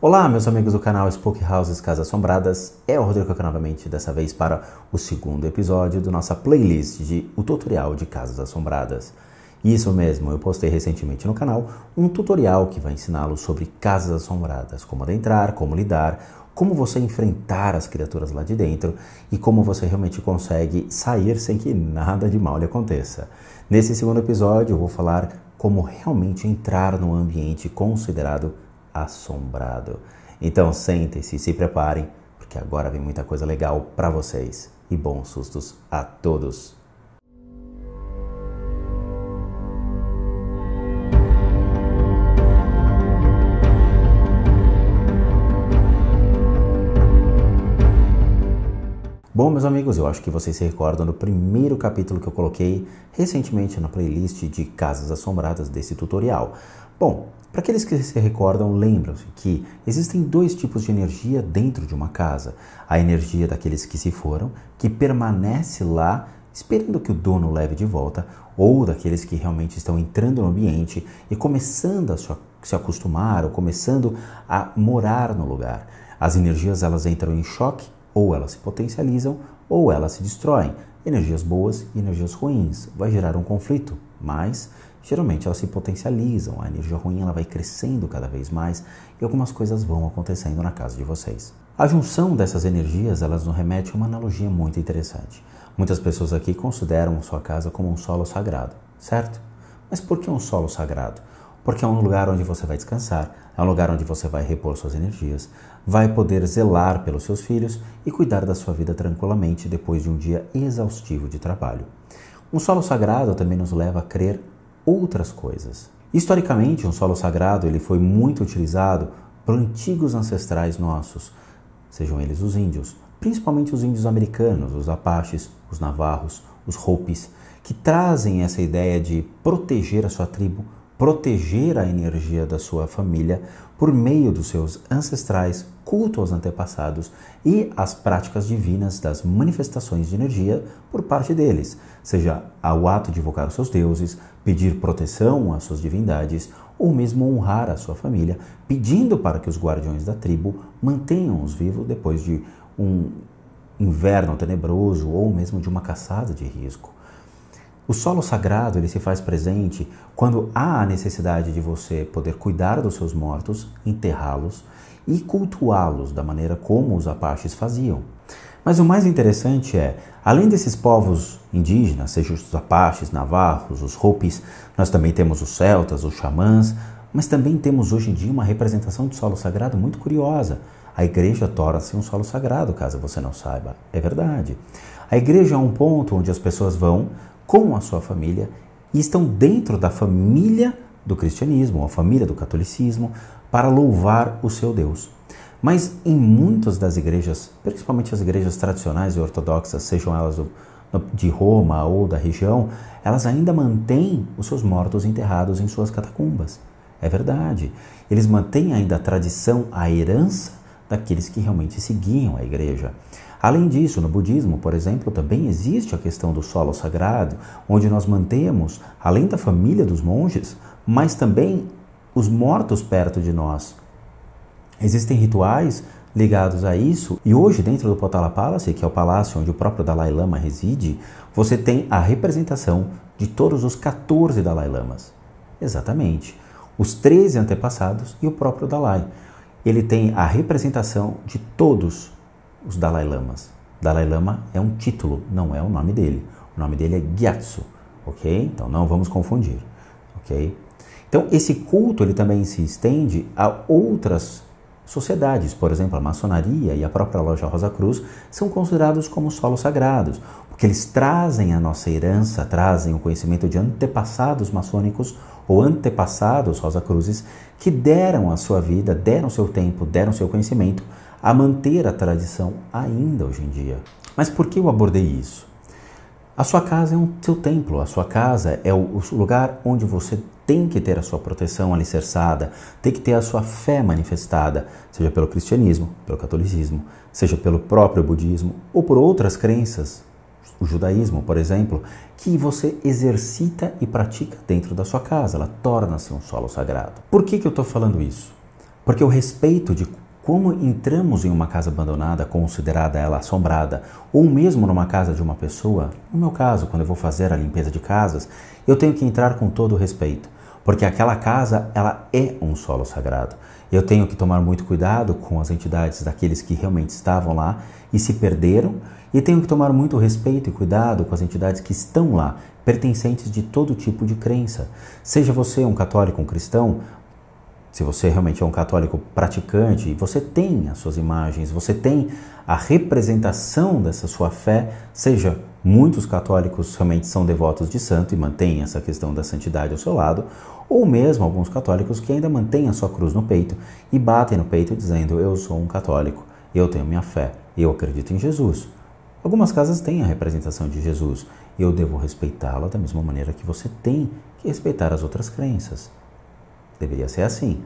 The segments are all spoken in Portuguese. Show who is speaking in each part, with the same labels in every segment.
Speaker 1: Olá, meus amigos do canal Spook Houses Casas Assombradas, é o Rodrigo aqui novamente, dessa vez para o segundo episódio da nossa playlist de o tutorial de Casas Assombradas. Isso mesmo, eu postei recentemente no canal um tutorial que vai ensiná-lo sobre Casas Assombradas, como adentrar, como lidar, como você enfrentar as criaturas lá de dentro e como você realmente consegue sair sem que nada de mal lhe aconteça. Nesse segundo episódio eu vou falar como realmente entrar no ambiente considerado assombrado. Então sentem-se, se preparem, porque agora vem muita coisa legal para vocês. E bons sustos a todos! Bom, meus amigos, eu acho que vocês se recordam do primeiro capítulo que eu coloquei recentemente na playlist de Casas Assombradas desse tutorial. Bom, para aqueles que se recordam, lembram-se que existem dois tipos de energia dentro de uma casa. A energia daqueles que se foram, que permanece lá esperando que o dono leve de volta, ou daqueles que realmente estão entrando no ambiente e começando a se acostumar ou começando a morar no lugar. As energias elas entram em choque, ou elas se potencializam, ou elas se destroem. Energias boas e energias ruins. Vai gerar um conflito, mas geralmente elas se potencializam. A energia ruim ela vai crescendo cada vez mais e algumas coisas vão acontecendo na casa de vocês. A junção dessas energias elas nos remete a uma analogia muito interessante. Muitas pessoas aqui consideram sua casa como um solo sagrado, certo? Mas por que um solo sagrado? Porque é um lugar onde você vai descansar, é um lugar onde você vai repor suas energias, vai poder zelar pelos seus filhos e cuidar da sua vida tranquilamente depois de um dia exaustivo de trabalho. Um solo sagrado também nos leva a crer outras coisas. Historicamente, um solo sagrado ele foi muito utilizado por antigos ancestrais nossos, sejam eles os índios, principalmente os índios americanos, os apaches, os navarros, os hopis, que trazem essa ideia de proteger a sua tribo, proteger a energia da sua família por meio dos seus ancestrais, culto aos antepassados e as práticas divinas das manifestações de energia por parte deles, seja o ato de invocar os seus deuses, pedir proteção às suas divindades ou mesmo honrar a sua família, pedindo para que os guardiões da tribo mantenham-os vivos depois de um inverno tenebroso ou mesmo de uma caçada de risco. O solo sagrado ele se faz presente quando há a necessidade de você poder cuidar dos seus mortos, enterrá-los e cultuá-los da maneira como os apaches faziam. Mas o mais interessante é, além desses povos indígenas, seja os apaches, navarros, os hopis, nós também temos os celtas, os xamãs, mas também temos hoje em dia uma representação de solo sagrado muito curiosa. A igreja torna-se um solo sagrado, caso você não saiba. É verdade. A igreja é um ponto onde as pessoas vão com a sua família e estão dentro da família do cristianismo, a família do catolicismo, para louvar o seu Deus. Mas em muitas das igrejas, principalmente as igrejas tradicionais e ortodoxas, sejam elas de Roma ou da região, elas ainda mantêm os seus mortos enterrados em suas catacumbas. É verdade. Eles mantêm ainda a tradição, a herança daqueles que realmente seguiam a igreja. Além disso, no budismo, por exemplo, também existe a questão do solo sagrado, onde nós mantemos, além da família dos monges, mas também os mortos perto de nós. Existem rituais ligados a isso, e hoje dentro do Potala Palace, que é o palácio onde o próprio Dalai Lama reside, você tem a representação de todos os 14 Dalai Lamas. Exatamente. Os 13 antepassados e o próprio Dalai. Ele tem a representação de todos os Dalai Lamas. Dalai Lama é um título, não é o nome dele. O nome dele é Gyatso, ok? Então não vamos confundir, ok? Então esse culto ele também se estende a outras sociedades, por exemplo, a maçonaria e a própria Loja Rosa Cruz são considerados como solos sagrados, porque eles trazem a nossa herança, trazem o conhecimento de antepassados maçônicos ou antepassados Rosa Cruzes que deram a sua vida, deram seu tempo, deram seu conhecimento a manter a tradição ainda hoje em dia. Mas por que eu abordei isso? A sua casa é seu templo, a sua casa é o lugar onde você tem que ter a sua proteção alicerçada, tem que ter a sua fé manifestada, seja pelo cristianismo, pelo catolicismo, seja pelo próprio budismo ou por outras crenças, o judaísmo, por exemplo, que você exercita e pratica dentro da sua casa, ela torna-se um solo sagrado. Por que eu estou falando isso? Porque o respeito de como entramos em uma casa abandonada, considerada ela assombrada, ou mesmo numa casa de uma pessoa, no meu caso, quando eu vou fazer a limpeza de casas, eu tenho que entrar com todo o respeito, porque aquela casa, ela é um solo sagrado. Eu tenho que tomar muito cuidado com as entidades daqueles que realmente estavam lá e se perderam, e tenho que tomar muito respeito e cuidado com as entidades que estão lá, pertencentes de todo tipo de crença. Seja você um católico, um cristão, se você realmente é um católico praticante, você tem as suas imagens, você tem a representação dessa sua fé, seja muitos católicos realmente são devotos de santo e mantêm essa questão da santidade ao seu lado, ou mesmo alguns católicos que ainda mantêm a sua cruz no peito e batem no peito dizendo: eu sou um católico, eu tenho minha fé, eu acredito em Jesus. Algumas casas têm a representação de Jesus e eu devo respeitá-la da mesma maneira que você tem que respeitar as outras crenças. Deveria ser assim.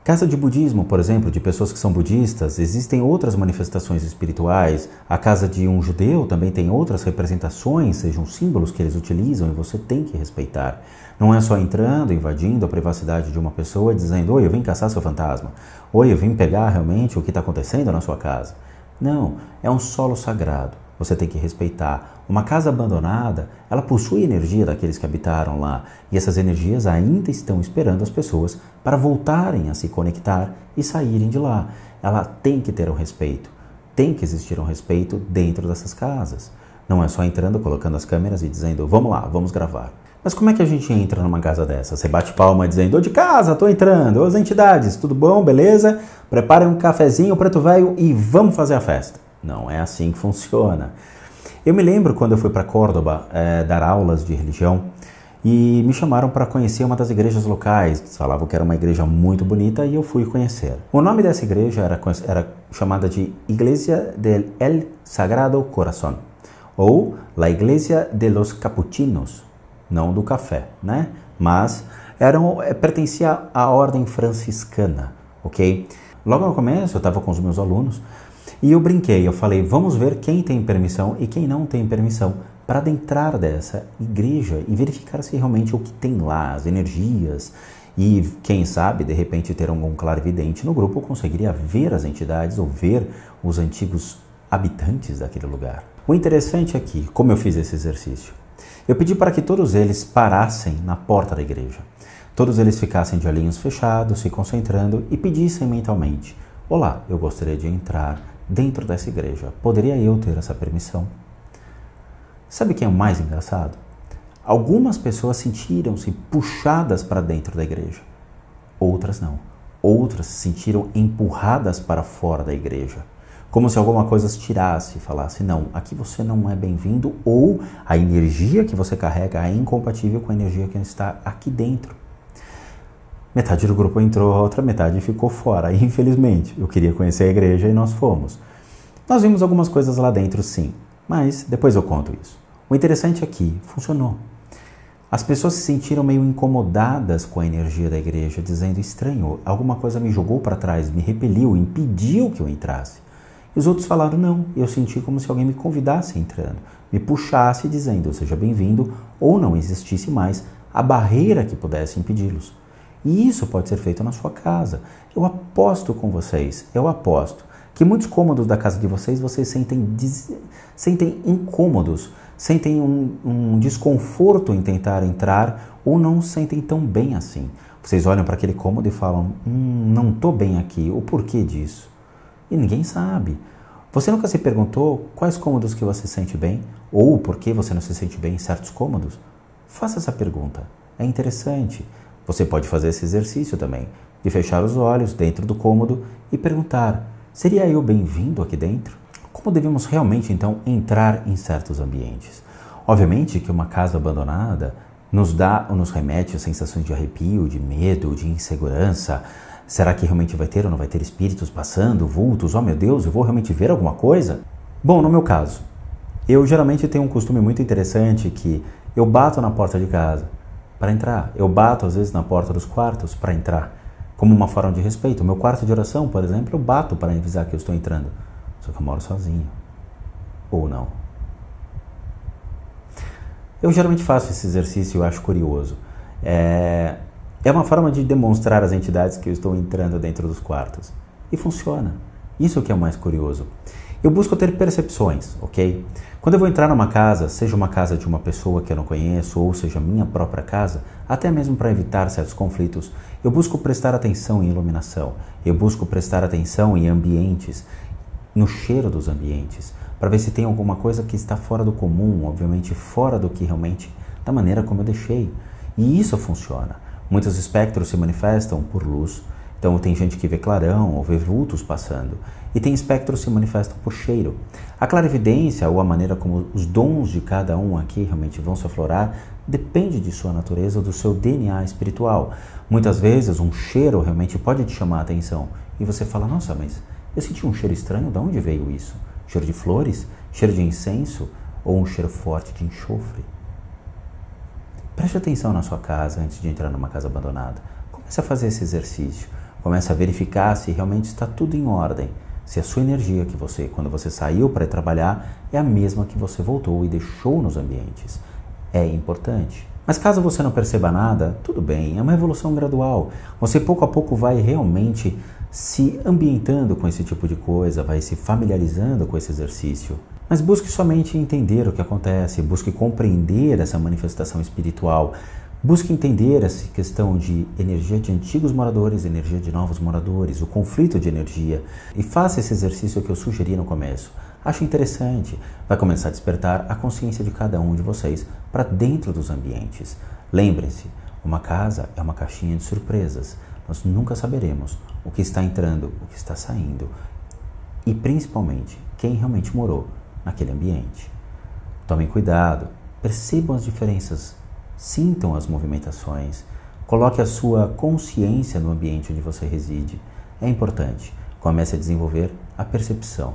Speaker 1: Casa de budismo, por exemplo, de pessoas que são budistas, existem outras manifestações espirituais. A casa de um judeu também tem outras representações, sejam símbolos que eles utilizam e você tem que respeitar. Não é só entrando, invadindo a privacidade de uma pessoa dizendo: oi, eu vim caçar seu fantasma. Oi, eu vim pegar realmente o que está acontecendo na sua casa. Não, é um solo sagrado. Você tem que respeitar. Uma casa abandonada, ela possui energia daqueles que habitaram lá, e essas energias ainda estão esperando as pessoas para voltarem a se conectar e saírem de lá. Ela tem que ter um respeito, tem que existir um respeito dentro dessas casas. Não é só entrando, colocando as câmeras e dizendo: vamos lá, vamos gravar. Mas como é que a gente entra numa casa dessa? Você bate palma dizendo: ô de casa, tô entrando, ô as entidades, tudo bom, beleza? Preparem um cafezinho, preto velho, e vamos fazer a festa. Não é assim que funciona. Eu me lembro quando eu fui para Córdoba dar aulas de religião e me chamaram para conhecer uma das igrejas locais. Falavam que era uma igreja muito bonita e eu fui conhecer. O nome dessa igreja era chamada de Iglesia del El Sagrado Corazón, ou La Iglesia de los Capuchinos, não do café, né? Mas pertencia à ordem franciscana, ok? Logo no começo eu estava com os meus alunos e eu brinquei, eu falei: vamos ver quem tem permissão e quem não tem permissão para adentrar dessa igreja e verificar se realmente o que tem lá, as energias, e quem sabe, de repente, ter algum clarividente no grupo conseguiria ver as entidades ou ver os antigos habitantes daquele lugar. O interessante é que, como eu fiz esse exercício, eu pedi para que todos eles parassem na porta da igreja. Todos eles ficassem de olhinhos fechados, se concentrando e pedissem mentalmente: olá, eu gostaria de entrar dentro dessa igreja. Poderia eu ter essa permissão? Sabe quem é o mais engraçado? Algumas pessoas sentiram-se puxadas para dentro da igreja. Outras não. Outras se sentiram empurradas para fora da igreja. Como se alguma coisa as tirasse e falasse: não, aqui você não é bem-vindo, ou a energia que você carrega é incompatível com a energia que está aqui dentro. Metade do grupo entrou, a outra metade ficou fora, infelizmente. Eu queria conhecer a igreja e nós fomos. Nós vimos algumas coisas lá dentro, sim, mas depois eu conto isso. O interessante é que funcionou. As pessoas se sentiram meio incomodadas com a energia da igreja, dizendo: estranho, alguma coisa me jogou para trás, me repeliu, impediu que eu entrasse. E os outros falaram: não, eu senti como se alguém me convidasse entrando, me puxasse dizendo: seja bem-vindo, ou não existisse mais a barreira que pudesse impedi-los. E isso pode ser feito na sua casa. Eu aposto com vocês, eu aposto que muitos cômodos da casa de vocês sentem incômodos, sentem um desconforto em tentar entrar ou não sentem tão bem assim. Vocês olham para aquele cômodo e falam: não estou bem aqui, o porquê disso? E ninguém sabe. Você nunca se perguntou quais cômodos que você sente bem ou por que você não se sente bem em certos cômodos? Faça essa pergunta, é interessante. Você pode fazer esse exercício também, de fechar os olhos dentro do cômodo e perguntar: seria eu bem-vindo aqui dentro? Como devemos realmente, então, entrar em certos ambientes? Obviamente que uma casa abandonada nos dá ou nos remete a sensações de arrepio, de medo, de insegurança. Será que realmente vai ter ou não vai ter espíritos passando, vultos? Oh meu Deus, eu vou realmente ver alguma coisa? Bom, no meu caso, eu geralmente tenho um costume muito interessante que eu bato na porta de casa para entrar. Eu bato, às vezes, na porta dos quartos para entrar, como uma forma de respeito. O meu quarto de oração, por exemplo, eu bato para avisar que eu estou entrando. Só que eu moro sozinho. Ou não. Eu geralmente faço esse exercício e eu acho curioso. É uma forma de demonstrar às entidades que eu estou entrando dentro dos quartos. E funciona. Isso que é o mais curioso. Eu busco ter percepções, ok? Quando eu vou entrar numa casa, seja uma casa de uma pessoa que eu não conheço, ou seja minha própria casa, até mesmo para evitar certos conflitos, eu busco prestar atenção em iluminação, eu busco prestar atenção em ambientes, no cheiro dos ambientes, para ver se tem alguma coisa que está fora do comum, obviamente fora do que realmente, da maneira como eu deixei. E isso funciona. Muitos espectros se manifestam por luz. Então tem gente que vê clarão ou vê vultos passando. E tem espectros que se manifestam por cheiro. A clarividência ou a maneira como os dons de cada um aqui realmente vão se aflorar depende de sua natureza ou do seu DNA espiritual. Muitas vezes um cheiro realmente pode te chamar a atenção. E você fala, nossa, mas eu senti um cheiro estranho, de onde veio isso? Cheiro de flores? Cheiro de incenso? Ou um cheiro forte de enxofre? Preste atenção na sua casa antes de entrar numa casa abandonada. Comece a fazer esse exercício. Comece a verificar se realmente está tudo em ordem. Se a sua energia que você, quando você saiu para ir trabalhar, é a mesma que você voltou e deixou nos ambientes. É importante. Mas caso você não perceba nada, tudo bem, é uma evolução gradual. Você pouco a pouco vai realmente se ambientando com esse tipo de coisa, vai se familiarizando com esse exercício. Mas busque somente entender o que acontece, busque compreender essa manifestação espiritual. Busque entender essa questão de energia de antigos moradores, energia de novos moradores, o conflito de energia, e faça esse exercício que eu sugeri no começo. Acho interessante, vai começar a despertar a consciência de cada um de vocês para dentro dos ambientes. Lembrem-se, uma casa é uma caixinha de surpresas. Nós nunca saberemos o que está entrando, o que está saindo e principalmente quem realmente morou naquele ambiente. Tomem cuidado, percebam as diferenças. Sintam as movimentações, coloque a sua consciência no ambiente onde você reside. É importante, comece a desenvolver a percepção.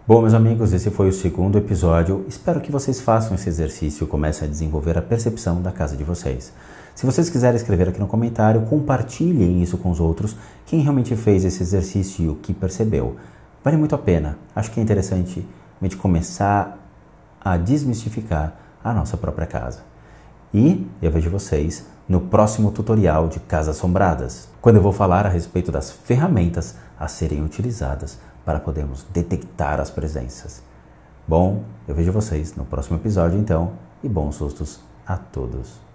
Speaker 1: Bom, meus amigos, esse foi o segundo episódio. Espero que vocês façam esse exercício e comecem a desenvolver a percepção da casa de vocês. Se vocês quiserem escrever aqui no comentário, compartilhem isso com os outros, quem realmente fez esse exercício e o que percebeu. Vale muito a pena. Acho que é interessante a gente começar a desmistificar a nossa própria casa. E eu vejo vocês no próximo tutorial de Casas Assombradas, quando eu vou falar a respeito das ferramentas a serem utilizadas para podermos detectar as presenças. Bom, eu vejo vocês no próximo episódio então, e bons sustos a todos.